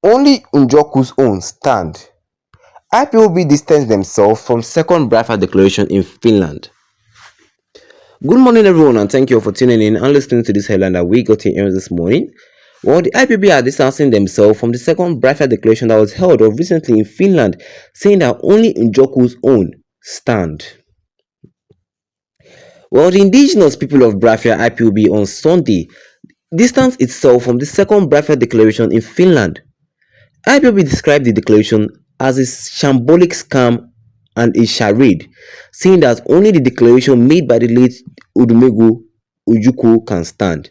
Only Njoku's own stand. IPOB distanced themselves from second Biafra declaration in Finland. Good morning, everyone, and thank you for tuning in and listening to this headline that we got here this morning. Well, the IPB are distancing themselves from the second Biafra declaration that was held of recently in Finland, saying that only Njoku's own stand. Well, the indigenous people of Biafra IPOB on Sunday distanced itself from the second Biafra declaration in Finland. IPOB described the declaration as a shambolic scam and a charade, saying that only the declaration made by the late Ojukwu can stand.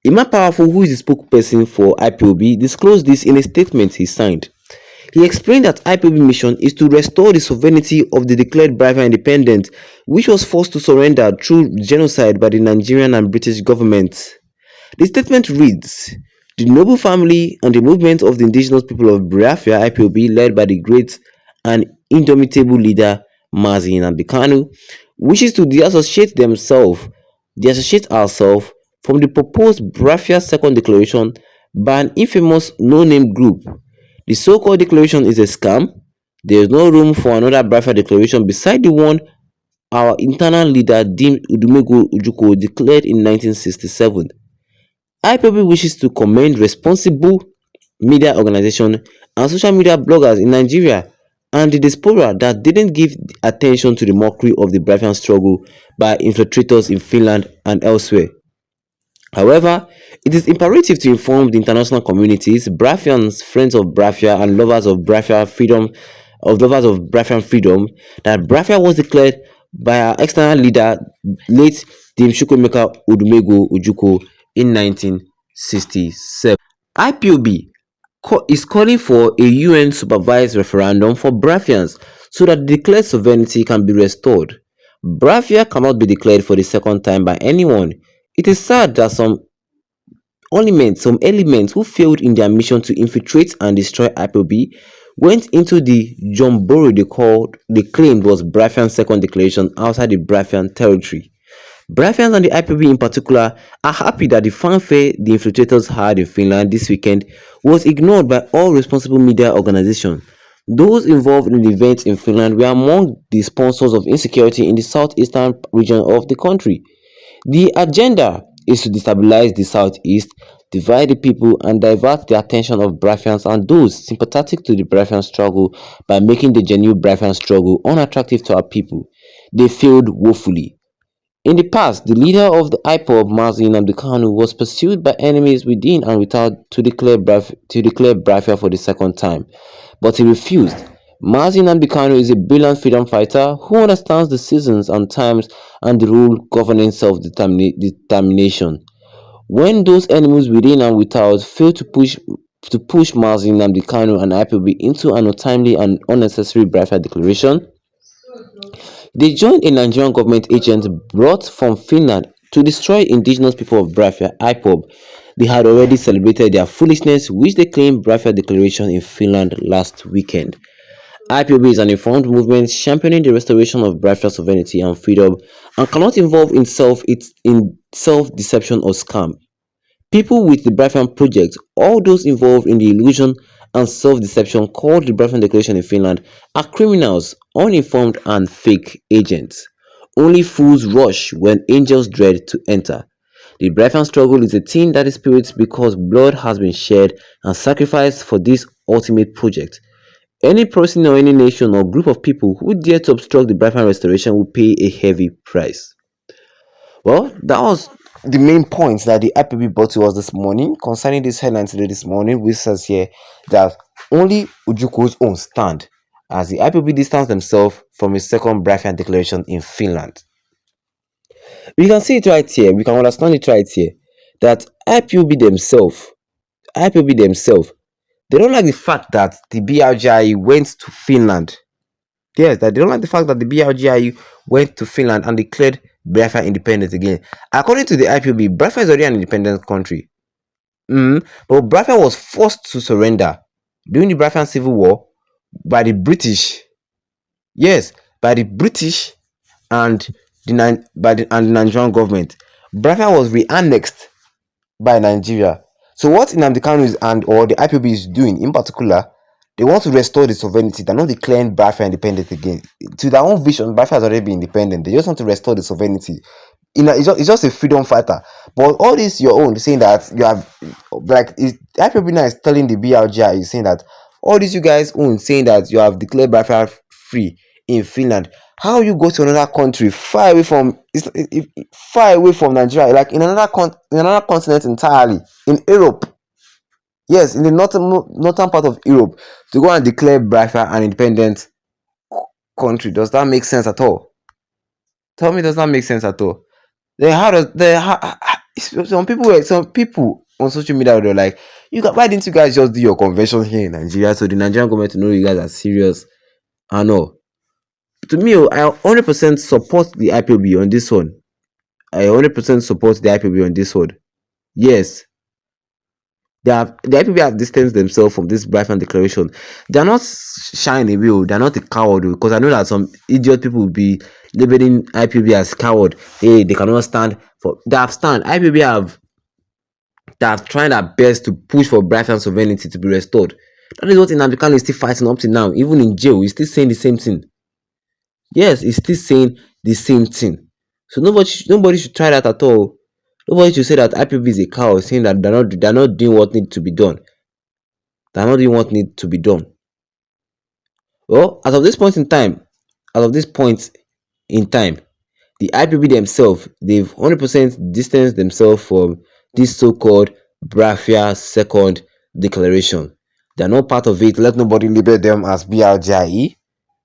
Emma Powerful, who is the spokesperson for IPOB, disclosed this in a statement he signed. He explained that IPOB mission is to restore the sovereignty of the declared Biafra independence, which was forced to surrender through genocide by the Nigerian and British governments. The statement reads, "The noble family and the movement of the indigenous people of Biafra IPOB, led by the great and indomitable leader Mazi Nnamdi Kanu, wishes to disassociate ourselves from the proposed Biafra Second Declaration by an infamous no-name group. The so-called declaration is a scam. There is no room for another Biafra declaration beside the one our internal leader deemed Ojukwu declared in 1967. IPOB wishes to commend responsible media organizations and social media bloggers in Nigeria and the diaspora that didn't give attention to the mockery of the Biafran struggle by infiltrators in Finland and elsewhere. However, it is imperative to inform the international communities, Biafrans, friends of Biafra, and lovers of Biafra freedom, that Biafra was declared by our external leader, late Dim Chukwuemeka Ojukwu, in 1967. IPOB is calling for a UN-supervised referendum for Biafrans so that declared sovereignty can be restored. Biafra cannot be declared for the second time by anyone. It is sad that some elements who failed in their mission to infiltrate and destroy IPOB went into the Jomboro they claimed was Biafran's second declaration outside the Biafran territory. Biafrans and the IPOB in particular are happy that the fanfare the infiltrators had in Finland this weekend was ignored by all responsible media organizations. Those involved in the events in Finland were among the sponsors of insecurity in the southeastern region of the country. The agenda is to destabilize the southeast, divide the people, and divert the attention of Biafrans and those sympathetic to the Biafran struggle by making the genuine Biafran struggle unattractive to our people. They failed woefully. In the past, the leader of the Ipob, Mazi Nnamdi Kanu, was pursued by enemies within and without to declare Biafra for the second time, but he refused. Mazi Nnamdi Kanu is a brilliant freedom fighter who understands the seasons and times and the rule governing self-determination. When those enemies within and without fail to push Mazi Nnamdi Kanu and IPOB into an untimely and unnecessary Biafra declaration, they joined a Nigerian government agent brought from Finland to destroy indigenous people of Biafra, Ipob. They had already celebrated their foolishness, which they claimed Biafra declaration in Finland last weekend. IPOB is an informed movement championing the restoration of Biafra sovereignty and freedom and cannot involve itself in self-deception or scam. People with the Biafran project, all those involved in the illusion and self-deception called the Biafran Declaration in Finland, are criminals, uninformed and fake agents. Only fools rush when angels dread to enter. The Biafran struggle is a thing that is spirit because blood has been shed and sacrificed for this ultimate project. Any person or any nation or group of people who dare to obstruct the Biafran restoration will pay a heavy price. Well, that was the main points that the IPB brought to us this morning concerning this headline today this morning, which says here that only Ojukwu's own stand as the IPB distanced themselves from a second Biafran declaration in Finland. We can see it right here, we can understand it right here, that IPB themselves, they don't like the fact that the BRGI went to Finland. Yes, that they don't like the fact that the BRGI went to Finland and declared Biafra independent again. According to the IPOB, Biafra is already an independent country. But Biafra was forced to surrender during the Biafran Civil War by the British. Yes, by the British and the Nigerian government. Biafra was re-annexed by Nigeria. So what Nnamdi Kanu is and or the IPOB is doing in particular, they want to restore the sovereignty. They're not declaring Biafra independent again. To their own vision, Biafra has already been independent. They just want to restore the sovereignty. It's just a freedom fighter. But all this your own, saying that you have, like, IPOB now is telling the BRGI, is saying that all these you guys own, saying that you have declared Biafra free in Finland. How you go to another country far away from far away from Nigeria, like in another continent entirely, in Europe? Yes, in the northern part of Europe, to go and declare Biafra an independent country. Does that make sense at all? Tell me, does that make sense at all? Then how does some people on social media were like, why didn't you guys just do your convention here in Nigeria so the Nigerian government to know you guys are serious? I know. To me, I 100% support the IPOB on this one. I 100% support the IPOB on this one. Yes, the IPB have distanced themselves from this Biafran declaration. They are not shying away. They are not a coward, because I know that some idiot people will be labeling IPB as coward. Hey, they cannot stand for. They have stand. IPB have tried their best to push for Biafran sovereignty to be restored. That is what Nnamdi Kanu is still fighting up to now. Even in jail, he's still saying the same thing. Yes, he's still saying the same thing. So nobody should try that at all. Nobody should say that IPB is a coward, saying that they're not doing what needs to be done. They're not doing what needs to be done. Well, as of this point in time, the IPB themselves, they've 100% distanced themselves from this so-called Biafra Second Declaration. They're not part of it. Let nobody label them as BRGIE.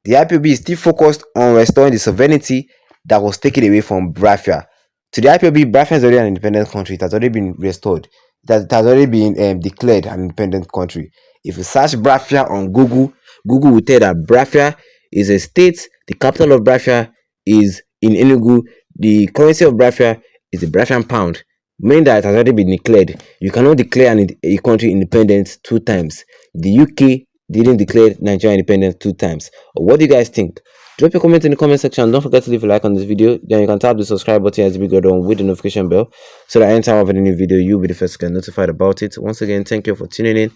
The IPB is still focused on restoring the sovereignty that was taken away from Biafra. To the IPB, Biafra is already an independent country. It has already been restored. It has already been declared an independent country. If you search Biafra on Google, Google will tell that Biafra is a state. The capital of Biafra is in Enugu. The currency of Biafra is the Biafran pound, meaning that it has already been declared. You cannot declare a country independent two times. The UK didn't declare Nigeria independent two times. What do you guys think? Drop your comment in the comment section. Don't forget to leave a like on this video. Then you can tap the subscribe button as we go down with the notification bell, so that anytime I have any new video, you'll be the first to get notified about it. Once again, thank you for tuning in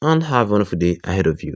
and have a wonderful day ahead of you.